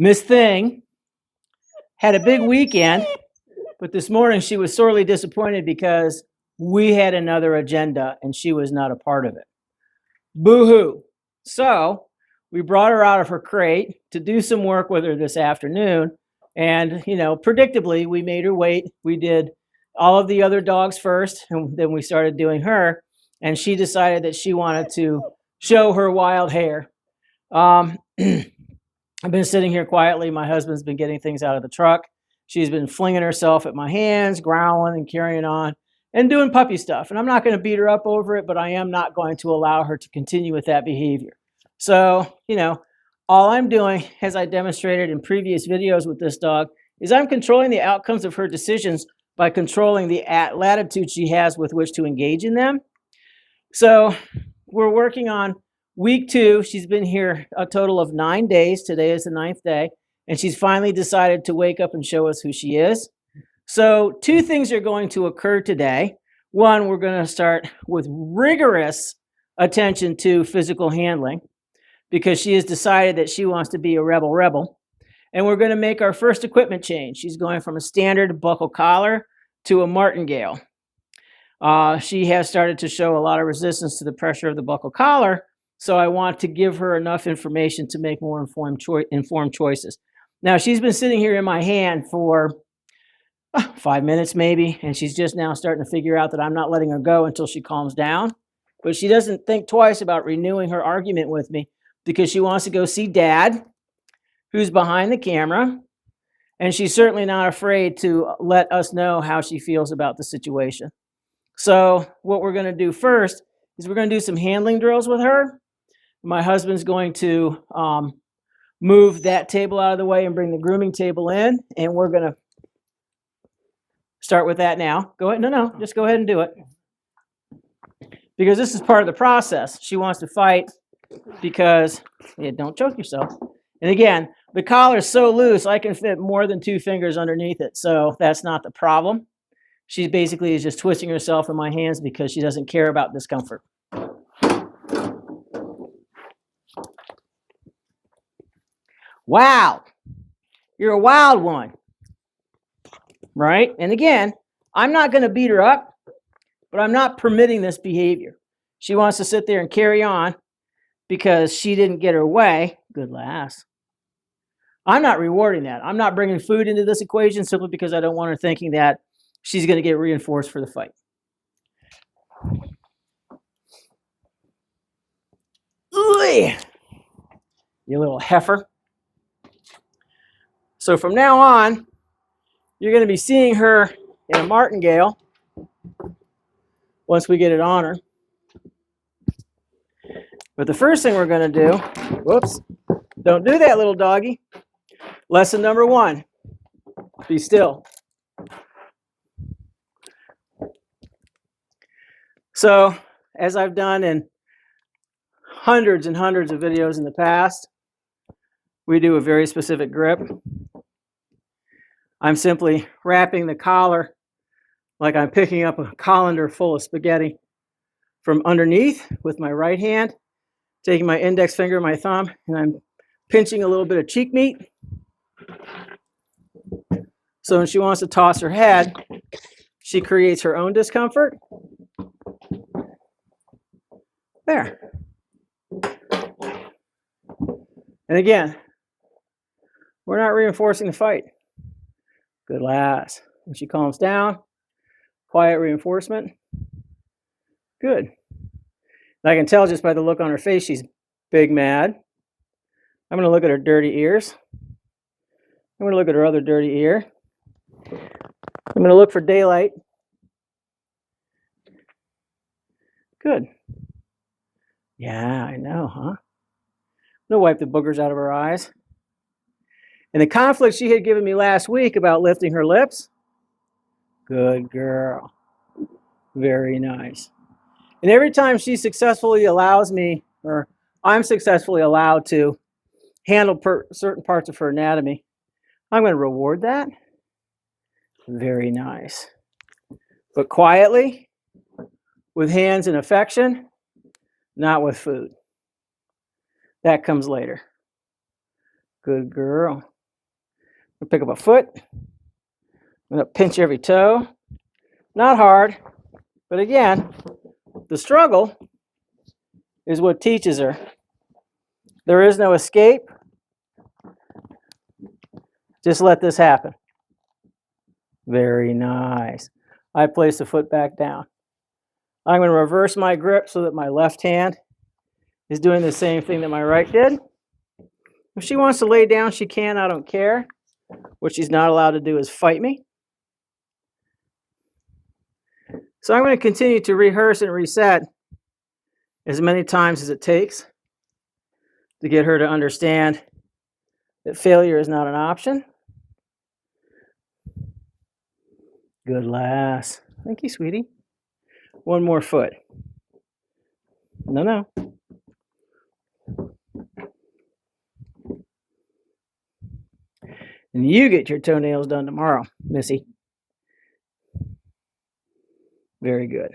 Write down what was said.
Miss Thing had a big weekend, but this morning she was sorely disappointed because we had another agenda and she was not a part of it. Boo-hoo. So we brought her out of her crate to do some work with her this afternoon. And, predictably, we made her wait. We did all of the other dogs first, and then we started doing her. And she decided that she wanted to show her wild hair. I've been sitting here quietly. My husband's been getting things out of the truck. She's been flinging herself at my hands, growling and carrying on and doing puppy stuff. And I'm not going to beat her up over it, but I am not going to allow her to continue with that behavior. So, all I'm doing, as I demonstrated in previous videos with this dog, is I'm controlling the outcomes of her decisions by controlling the latitude she has with which to engage in them. So we're working on week 2. She's been here a total of 9 days. Today is the 9th day. And she's finally decided to wake up and show us who she is. So 2 things are going to occur today. One, we're going to start with rigorous attention to physical handling because she has decided that she wants to be a rebel. And we're going to make our first equipment change. She's going from a standard buckle collar to a martingale. She has started to show a lot of resistance to the pressure of the buckle collar. So I want to give her enough information to make more informed choices. Now, she's been sitting here in my hand for 5 minutes maybe, and she's just now starting to figure out that I'm not letting her go until she calms down. But she doesn't think twice about renewing her argument with me because she wants to go see Dad, who's behind the camera, and she's certainly not afraid to let us know how she feels about the situation. So what we're going to do first is we're going to do some handling drills with her. My husband's going to move that table out of the way and bring the grooming table in, and we're going to start with that now. Go ahead. No, just go ahead and do it. Because this is part of the process. She wants to fight because, don't choke yourself. And again, the collar is so loose, I can fit more than 2 fingers underneath it. So that's not the problem. She basically is just twisting herself in my hands because she doesn't care about discomfort. Wow, you're a wild one, right? And again, I'm not going to beat her up, but I'm not permitting this behavior. She wants to sit there and carry on because she didn't get her way. Good lass. I'm not rewarding that. I'm not bringing food into this equation simply because I don't want her thinking that she's going to get reinforced for the fight. Ooh, you little heifer. So from now on, you're going to be seeing her in a martingale once we get it on her. But the first thing we're going to do, whoops, don't do that, little doggy. Lesson number 1, be still. So, as I've done in hundreds and hundreds of videos in the past, we do a very specific grip. I'm simply wrapping the collar like I'm picking up a colander full of spaghetti from underneath with my right hand, taking my index finger and my thumb, and I'm pinching a little bit of cheek meat. So when she wants to toss her head, she creates her own discomfort. There. And again, we're not reinforcing the fight. Good lass. When she calms down, quiet reinforcement. Good. And I can tell just by the look on her face, she's big mad. I'm going to look at her dirty ears. I'm going to look at her other dirty ear. I'm going to look for daylight. Good. Yeah, I know, huh? I'm going to wipe the boogers out of her eyes. And the conflict she had given me last week about lifting her lips. Good girl. Very nice. And every time she successfully allows me, or I'm successfully allowed to handle certain parts of her anatomy, I'm going to reward that. Very nice. But quietly, with hands and affection, not with food. That comes later. Good girl. Pick up a foot. I'm going to pinch every toe. Not hard, but again, the struggle is what teaches her. There is no escape. Just let this happen. Very nice. I place the foot back down. I'm going to reverse my grip so that my left hand is doing the same thing that my right did. If she wants to lay down, she can. I don't care. What she's not allowed to do is fight me. So I'm going to continue to rehearse and reset as many times as it takes to get her to understand that failure is not an option. Good lass. Thank you, sweetie. One more foot. No. And you get your toenails done tomorrow, Missy. Very good.